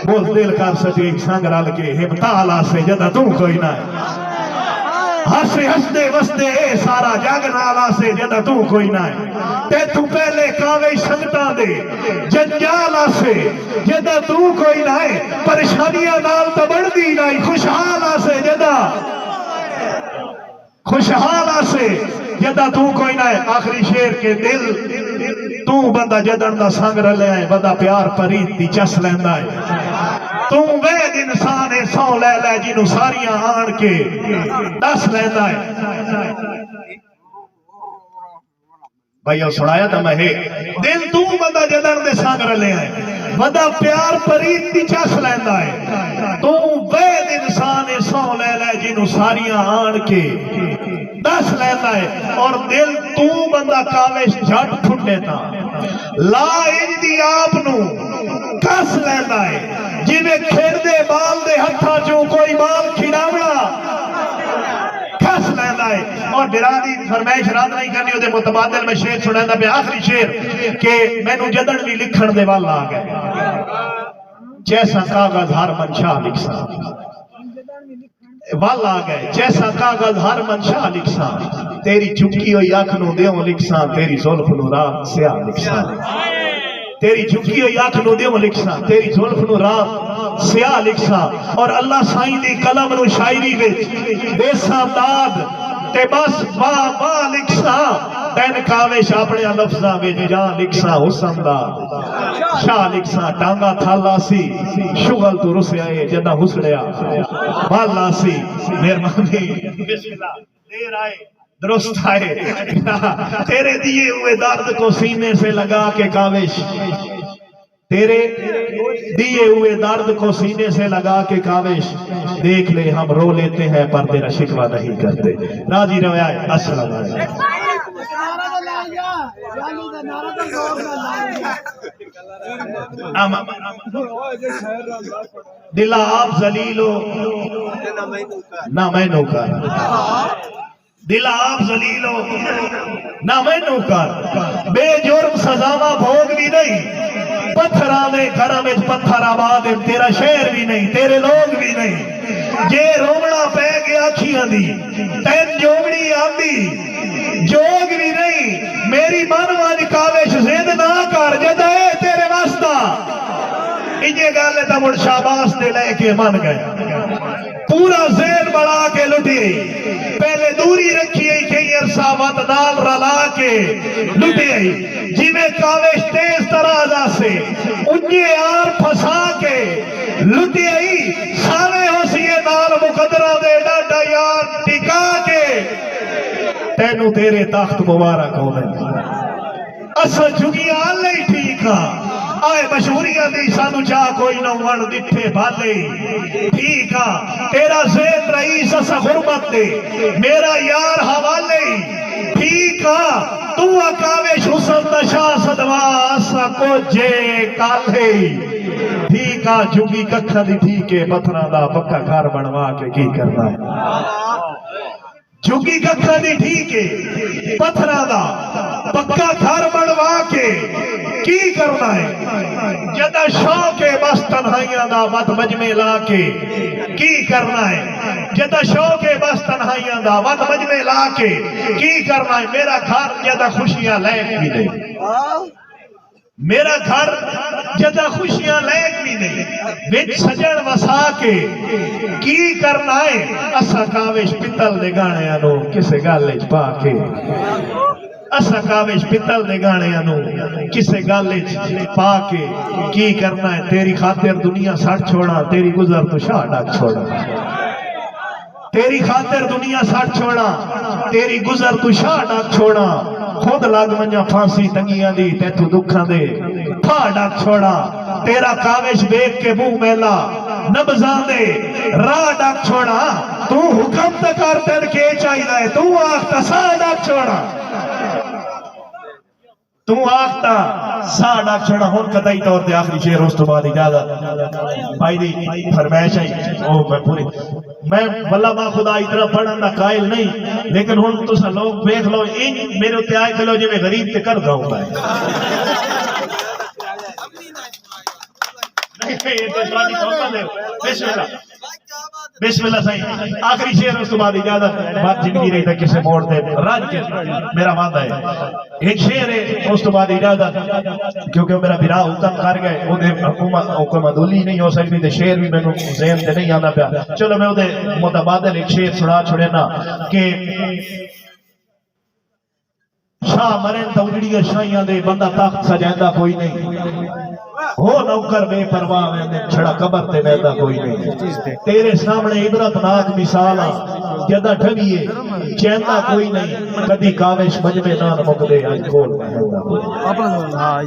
بول دل کر سٹی سنگ رل کے ہمتال آسے جدہ تو کوئی نہ ہے ہسے ہستے وستے اے سارا جگ نال آسے جدہ تو کوئی نہ ہے تے تو پہلے کاوے سنگتاں دے جنجال آسے جدہ تو کوئی نہ ہے پریشانیاں نال تو بڑھ دی نہیں خوشحال آسے جدہ خوشحال آسے جدہ تو کوئی نہ ہے آخری شیر کے دل تو بندہ جدن دا سنگ رلے آئے بندہ پیار پرید دی چس لیندہ ہے تو وید انسان ہے سو لے لے جنہوں ساریاں آن کے دس لیندہ ہے بھائیو سنایا تھا میں دل تو بندہ جدن دے سنگ رلے آئے بندہ پیار پرید دی چس لیندہ ہے تو وید انسان ہے سو لے لے جنہوں ساریاں آن کے دس لیتا ہے اور دل تو بندہ کاوش جھٹ پھٹے تھا لا اندی آپ نو کس لیتا ہے جی میں کھیڑ دے بال دے ہتھا جو کوئی بال کھڑاونا کس لیتا ہے اور برادی فرمائش رات نہیں کرنی ہوتے متبادل میں شیر سنائندہ پہ آخری شیر کہ میں نو جدن بھی لکھن دے والا آگئے جیسا کاغذ ہر منشاہ لکھ سا والا گئے جیسا کاغذ ہر منشاہ لکھسا تیری چکی ہوئی آنکھ نو دیوں لکھسا تیری زلف نو رات سیاہ لکھسا تیری چکی ہوئی آنکھ نو دیوں لکھسا تیری زلف نو رات سیاہ لکھسا اور اللہ سائیں دی قلم نو شاعری وچ دیسا داد تے بس واہ لکھسا تین کاوش اپنے لفظاں وچ جا لکھسا حسن دا شاہ لکھسا ٹانگا تھالا سی شغل تو رسے آئے جدہ حسڑیا بالا سی مہربانی بسم اللہ دیر آئے درست آئے تیرے دیے ہوئے درد کو سینے سے لگا کے کاوش تیرے دیے ہوئے درد کو سینے سے لگا کے کاوش دیکھ لے ہم رو لیتے ہیں پر تیرا شکوہ نہیں کرتے راضی روایہ السلام علیکم دلہ آپ ذلیلو نہ میں نوکر دلہ آپ ذلیلو نہ میں نوکر بے جرم سزاوہ بھوگ بھی نہیں پتھرانے گھرم پتھر آباد تیرا شہر بھی نہیں تیرے لوگ بھی نہیں جے رومنا پہ گیا کھیاں دی تین جوگڑی آندی جوگ بھی نہیں میری منوانی کاوش زید نہ کر جدائے تیرے واسطہ انجھے گالے تا مڑ شاباس دے لے کے من گئے پورا زین بڑھا کے لٹی پہلے دوری رکھی ہے کہ عرصہ وطنال رلا کے لٹی ہے جی میں کاوش تیز ترازہ سے انجھے آر پھسا کے لٹی ہے سانے ہو سیے نال مقدرہ دے ڈاٹا یار ٹکا کے تینو تیرے تخت مبارک ہو گئے اصل جھگیاں اللہ ہی ٹھیکا آئے مشہوریاں دی سانو چاہ کوئی نہ ون دٹھے بھالے ٹھیکا تیرا زید رئیس اسا غربت دے میرا یار حوالے ٹھیکا تو اکاوش حسن دشا صدوا اسا کو جے کالے ٹھیکا جھگی ککھا دی ٹھیکے پتھرہ دا پکا گھر بنوا کے کی کرنا ہے جھگی ککھا دی ٹھیکے پتھرہ دا پکا گھر بنوا کے کی کرنا ہے جدہ شوق بس تنہائیاں دا وط مجمع لا کے کی کرنا ہے جدہ شوق بس تنہائیاں دا وط مجمع لا کے کی کرنا ہے میرا گھر جدہ خوشیاں لائق بھی نہیں میرا گھر جدہ خوشیاں لائق بھی نہیں بچ سجن وسا کے کی کرنا ہے اسا کاوش پتل دے گانے آنو کسے گالج پا کے اسا کاوش پتل دے گانے آنو کسے گالج پا کے کی کرنا ہے تیری خاطر دنیا سٹ چھوڑا تیری گزر تو شاہ ڈاک چھوڑا تیری خاطر دنیا سٹ چھوڑا تیری گزر تو شاہ ڈاک چھوڑا خود لگ منجا پھانسی تنگیاں دی تیتو دکھاں دے پھا ڈاک چھوڑا تیرا کاوش دیکھ کے منہ میلا نبزاں دے راہ ڈاک چھوڑا تو حکم تکار تن کے چاہیے تو آختا سا ڈاک چھوڑا تو آختا سا ڈاک چھوڑا ہون قطعی طور تے آخری شیر اس تو بعد اجازت بھائی دی فرمائش آئی میں پوری میں واللہ ماں خدا اتنا پڑھن دا قائل نہیں لیکن ہون تو سا لوگ بیخ لو ان میرے اتے آئے کھلو جو میں غریب تے کر گاؤں گا بسم اللہ صحیح آخری شعر اس تو بعد اجازت بات زندگی رہی تھا کسے موڑ دے راج کے میرا ماندہ ہے ایک شعر ہے اس تو بعد اجازت کیونکہ میرا برا حکم کر گئے انہیں حکومت دولی نہیں ہو سکتی تھے شعر بھی میں نے ذہن سے نہیں آنا پیا چلو میں انہیں متبادل ایک شعر سنا چھوڑے نا کہ شاہ مرین توجڑی شاہیاں دے بندہ تخت سجائندہ کوئی نہیں ہو نوکر بے پرواہ میں چھڑا قبر تے ویدا کوئی نہیں تیرے سامنے عبرت ناک مثال جدا ٹھگیے چیندا کوئی نہیں کدی کاوش مجمے نان مکدے آج کھول میں اپنا ہاں